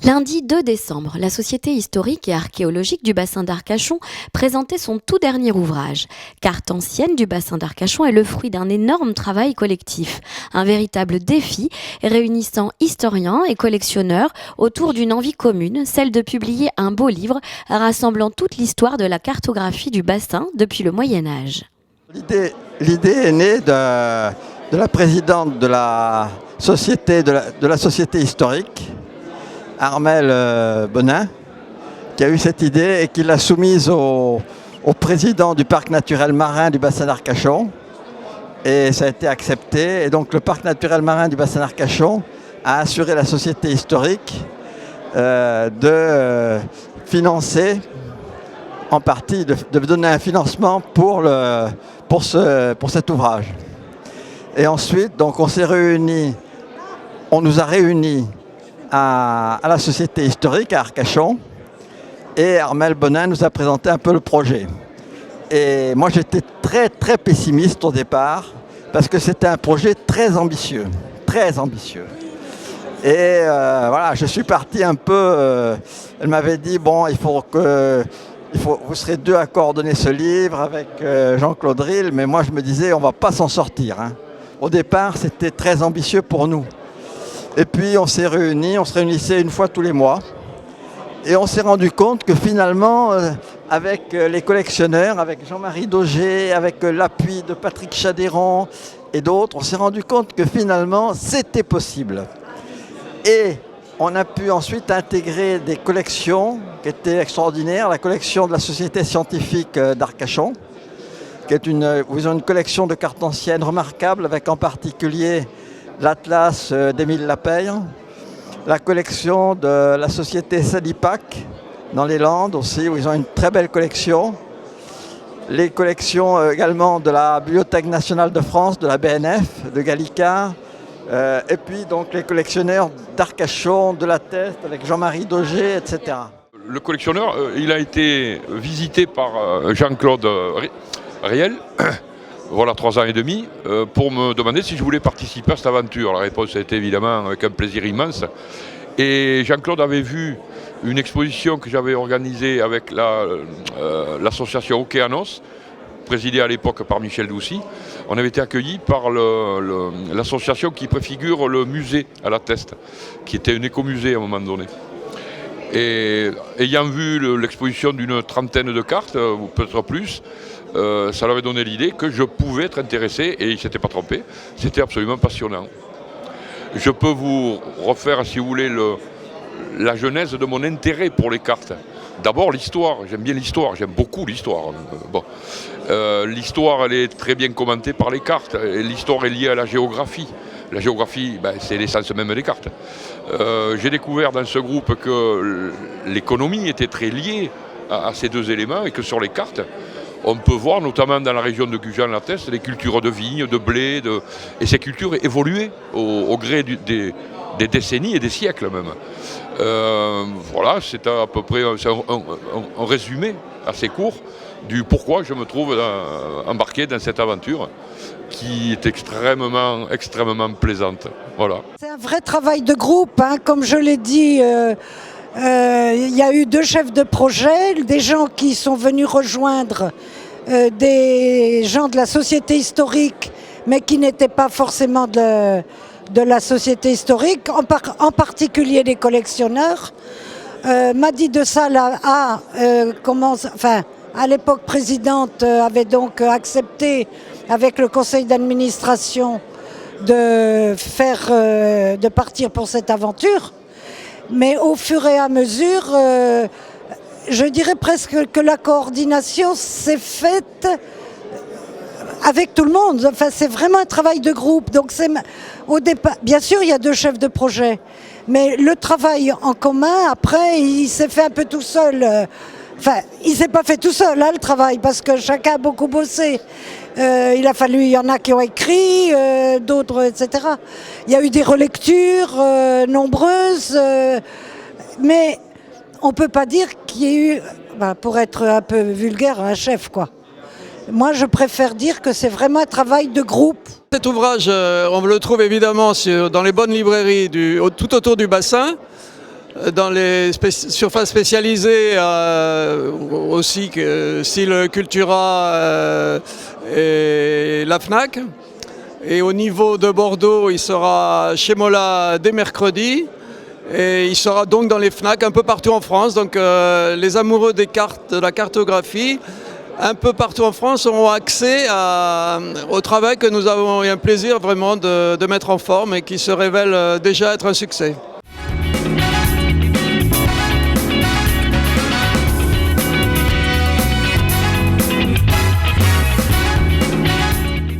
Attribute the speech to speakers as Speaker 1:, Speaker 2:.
Speaker 1: Lundi 2 décembre, la Société historique et archéologique du bassin d'Arcachon présentait son tout dernier ouvrage. Carte ancienne du bassin d'Arcachon est le fruit d'un énorme travail collectif, un véritable défi réunissant historiens et collectionneurs autour d'une envie commune, celle de publier un beau livre rassemblant toute l'histoire de la cartographie du bassin depuis le Moyen-Âge.
Speaker 2: L'idée est née de la présidente de la société historique, Armelle Bonin, qui a eu cette idée et qui l'a soumise au président du parc naturel marin du bassin d'Arcachon. Et ça a été accepté. Et donc le parc naturel marin du bassin d'Arcachon a assuré la société historique de financer, en partie, de donner un financement pour cet ouvrage. Et ensuite, donc, on nous a réunis à la Société historique à Arcachon, et Armelle Bonin nous a présenté un peu le projet. Et moi j'étais très très pessimiste au départ, parce que c'était un projet très ambitieux, très ambitieux. Et voilà, je suis parti un peu, elle m'avait dit, bon, vous serez deux à coordonner ce livre avec Jean-Claude Ril, mais moi je me disais, on ne va pas s'en sortir, hein. Au départ, c'était très ambitieux pour nous. Et puis on se réunissait une fois tous les mois. Et on s'est rendu compte que finalement, avec les collectionneurs, avec Jean-Marie Daugé, avec l'appui de Patrick Chadéron et d'autres, on s'est rendu compte que finalement, c'était possible. Et on a pu ensuite intégrer des collections qui étaient extraordinaires. La collection de la Société scientifique d'Arcachon, qui est une collection de cartes anciennes remarquables, avec en particulier l'Atlas d'Émile Lapeyre, la collection de la société Salipac dans les Landes aussi, où ils ont une très belle collection. Les collections également de la Bibliothèque nationale de France, de la BNF, de Gallica, et puis donc les collectionneurs d'Arcachon, de la Teste, avec Jean-Marie Daugé, etc.
Speaker 3: Le collectionneur, il a été visité par Jean-Claude Riel, voilà 3 ans et demi, pour me demander si je voulais participer à cette aventure. La réponse a été évidemment avec un plaisir immense. Et Jean-Claude avait vu une exposition que j'avais organisée avec l'association Océanos, présidée à l'époque par Michel Doucy. On avait été accueillis par l'association qui préfigure le musée à la Teste, qui était un écomusée à un moment donné. Et ayant vu l'exposition d'une trentaine de cartes, ou peut-être plus, ça leur avait donné l'idée que je pouvais être intéressé, et il ne s'était pas trompé, c'était absolument passionnant. Je peux vous refaire, si vous voulez, la genèse de mon intérêt pour les cartes. D'abord l'histoire, j'aime bien l'histoire, j'aime beaucoup l'histoire. L'histoire, elle est très bien commentée par les cartes, et l'histoire est liée à la géographie. La géographie, c'est l'essence même des cartes. J'ai découvert dans ce groupe que l'économie était très liée à ces deux éléments, et que sur les cartes, on peut voir, notamment dans la région de Gujan-la-Teste, les cultures de vignes, de blé, et ces cultures évoluaient au gré des décennies et des siècles même. Voilà, c'est à peu près un résumé assez court du pourquoi je me trouve embarqué dans cette aventure qui est extrêmement, extrêmement plaisante. Voilà.
Speaker 4: C'est un vrai travail de groupe, hein. Comme je l'ai dit, il y a eu 2 chefs de projet, des gens qui sont venus rejoindre des gens de la société historique, mais qui n'étaient pas forcément de la société historique, en particulier les collectionneurs. Madi de Salle à l'époque présidente, avait donc accepté avec le conseil d'administration de partir pour cette aventure. Mais au fur et à mesure, je dirais presque que la coordination s'est faite avec tout le monde. Enfin, c'est vraiment un travail de groupe. Donc, au départ, bien sûr, il y a 2 chefs de projet, mais le travail en commun, après, il s'est fait un peu tout seul. Enfin, il ne s'est pas fait tout seul, hein, le travail, parce que chacun a beaucoup bossé. Il y en a qui ont écrit, d'autres, etc. Il y a eu des relectures nombreuses, mais on ne peut pas dire qu'il y ait eu, pour être un peu vulgaire, un chef, quoi. Moi, je préfère dire que c'est vraiment un travail de groupe.
Speaker 5: Cet ouvrage, on le trouve évidemment dans les bonnes librairies tout autour du bassin. dans les surfaces spécialisées aussi, style Cultura et la Fnac. Et au niveau de Bordeaux, il sera chez Mola dès mercredi. Et il sera donc dans les Fnac un peu partout en France. Donc les amoureux des cartes, de la cartographie, un peu partout en France auront accès au travail que nous avons eu un plaisir vraiment de mettre en forme et qui se révèle déjà être un succès.